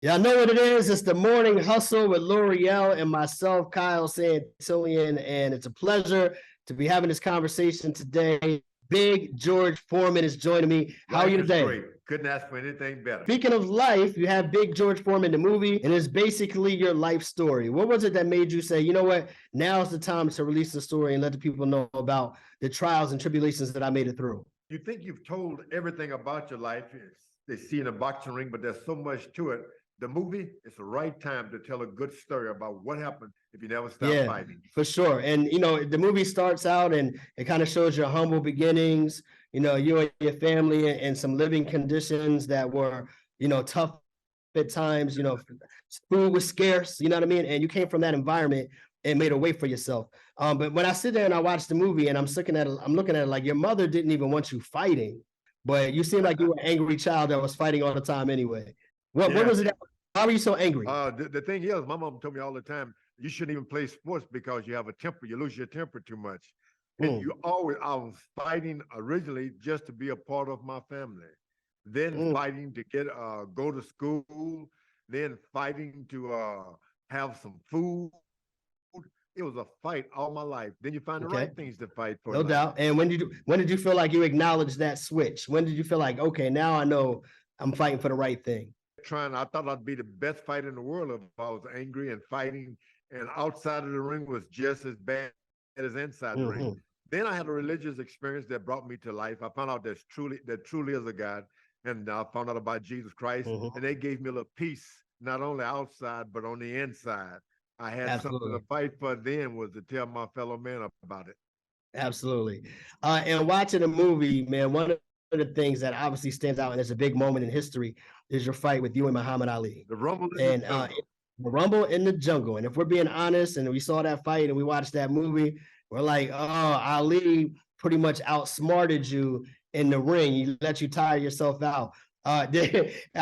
Y'all know what it is. It's the morning hustle with L'Oreal and myself, Kyle Santillian, and it's a pleasure to be having this conversation today. Big George Foreman is joining me. How are you today? Great. Couldn't ask for anything better. Speaking of life, you have Big George Foreman, the movie, and it's basically your life story. What was it that made you say, you know what, now's the time to release the story and let the people know about the trials and tribulations that I made it through? You think you've told everything about your life. They see in a boxing ring, but there's so much to it. The movie, it's the right time to tell a good story about what happened if you never stop fighting. For sure. And, the movie starts out and it kind of shows your humble beginnings, you and your family and some living conditions that were, tough at times, food was scarce, you know what I mean? And you came from that environment and made a way for yourself. But when I sit there and I watch the movie and I'm looking at it like your mother didn't even want you fighting, but you seem like you were an angry child that was fighting all the time anyway. What was it? How are you so angry? The thing is, my mom told me all the time, you shouldn't even play sports because you have a temper. You lose your temper too much. And I was fighting originally just to be a part of my family. Then fighting to go to school. Then fighting to have some food. It was a fight all my life. Then you find the right things to fight for. No doubt. And when did you feel like you acknowledged that switch? When did you feel like, okay, now I know I'm fighting for the right thing? I thought I'd be the best fighter in the world if I was angry and fighting, and outside of the ring was just as bad as inside the ring. Then I had a religious experience that brought me to life. I found out there truly is a God, and I found out about Jesus Christ, and they gave me a little peace, not only outside, but on the inside. I had something to fight for then, was to tell my fellow man about it. Absolutely. And watching the movie, man, one of the things that obviously stands out, and it's a big moment in history, is your fight with you and Muhammad Ali. The Rumble in the Jungle. The Rumble in the Jungle. And if we're being honest, and we saw that fight and we watched that movie, we're like, oh, Ali pretty much outsmarted you in the ring. He let you tire yourself out. I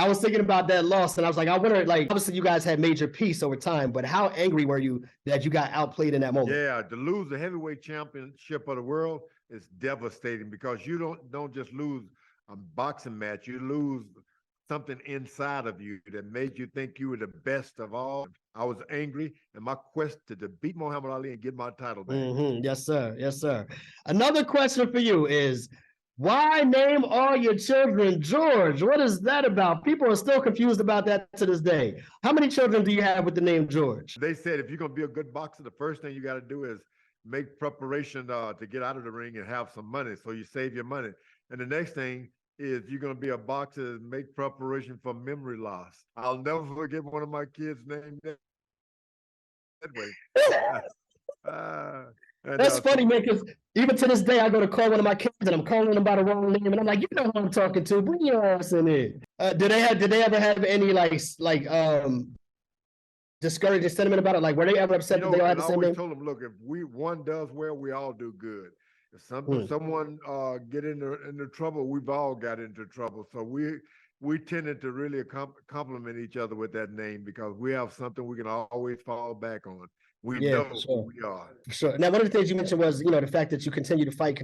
was thinking about that loss, and I was like, I wonder, like, obviously you guys had major peace over time, but how angry were you that you got outplayed in that moment? Yeah, to lose the heavyweight championship of the world is devastating, because you don't just lose a boxing match, you lose something inside of you that made you think you were the best of all. I was angry, and my quest to beat Muhammad Ali and get my title back. Yes, sir. Yes, sir. Another question for you is, why name all your children George? What is that about? People are still confused about that to this day. How many children do you have with the name George? They said if you're going to be a good boxer, the first thing you got to do is make preparation to get out of the ring and have some money, so you save your money. And the next thing is, you're going to be a boxer, make preparation for memory loss. I'll never forget one of my kids named that way. That's funny, man, because even to this day, I go to call one of my kids and I'm calling them by the wrong name, and I'm like, you know who I'm talking to, bring your ass in here. Did they ever have any discouraging sentiment about it? Like, were they ever upset that they all had the same name? I always told them, look, if one does well, we all do good. If someone get into trouble, we've all got into trouble. So we tended to really compliment each other with that name, because we have something we can always fall back on. We know who we are. For sure. Now, one of the things you mentioned was, the fact that you continue to fight.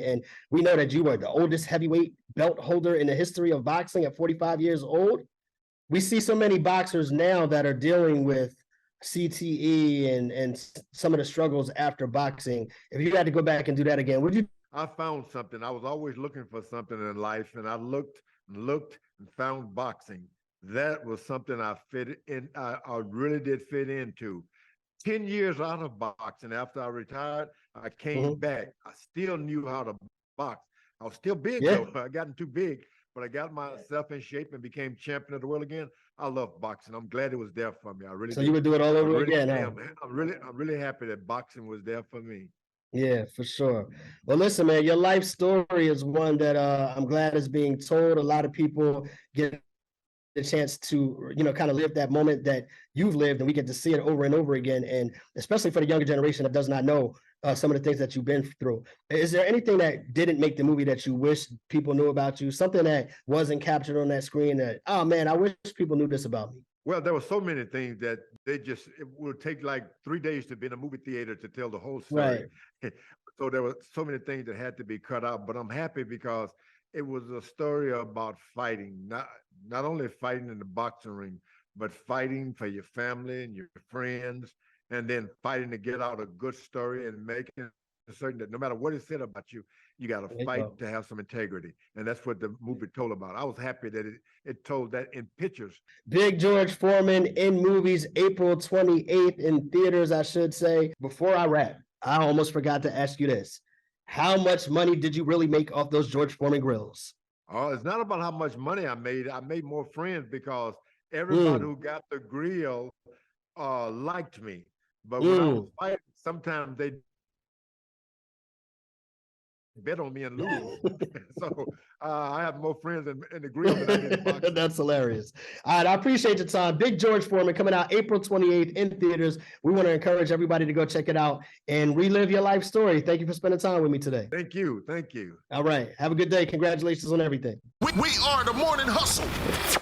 And we know that you were the oldest heavyweight belt holder in the history of boxing at 45 years old. We see so many boxers now that are dealing with CTE and some of the struggles after boxing. If you had to go back and do that again, would you? I found something. I was always looking for something in life, and I looked and found boxing. That was something I fit in. I really did fit into. 10 years out of boxing, after I retired, I came back. I still knew how to box. I was still big, though. I gotten too big, but I got myself in shape and became champion of the world again. I love boxing. I'm glad it was there for me. I really. So you would do it all over again, huh? I'm really happy that boxing was there for me. Yeah, for sure. Well, listen, man, your life story is one that I'm glad is being told. A lot of people get the chance to, kind of live that moment that you've lived, and we get to see it over and over again. And especially for the younger generation that does not know some of the things that you've been through. Is there anything that didn't make the movie that you wish people knew about you? Something that wasn't captured on that screen that, oh man, I wish people knew this about me? Well, there were so many things that it would take like 3 days to be in a movie theater to tell the whole story. Right. So there were so many things that had to be cut out, but I'm happy because it was a story about fighting, not only fighting in the boxing ring, but fighting for your family and your friends, and then fighting to get out a good story and making certain that no matter what is said about you, you got to fight to have some integrity. And that's what the movie told about. I was happy that it told that in pictures. Big George Foreman in movies, April 28th in theaters, I should say. Before I wrap, I almost forgot to ask you this. How much money did you really make off those George Foreman grills? Oh, it's not about how much money I made. I made more friends because everybody who got the grill liked me. But when I was fighting, sometimes they bet on me and lose. So I have more friends in the grill than I did in boxing. That's hilarious. All right, I appreciate your time. Big George Foreman coming out April 28th in theaters. We want to encourage everybody to go check it out and relive your life story. Thank you for spending time with me today. Thank you. Thank you. All right. Have a good day. Congratulations on everything. We are the Morning Hustle.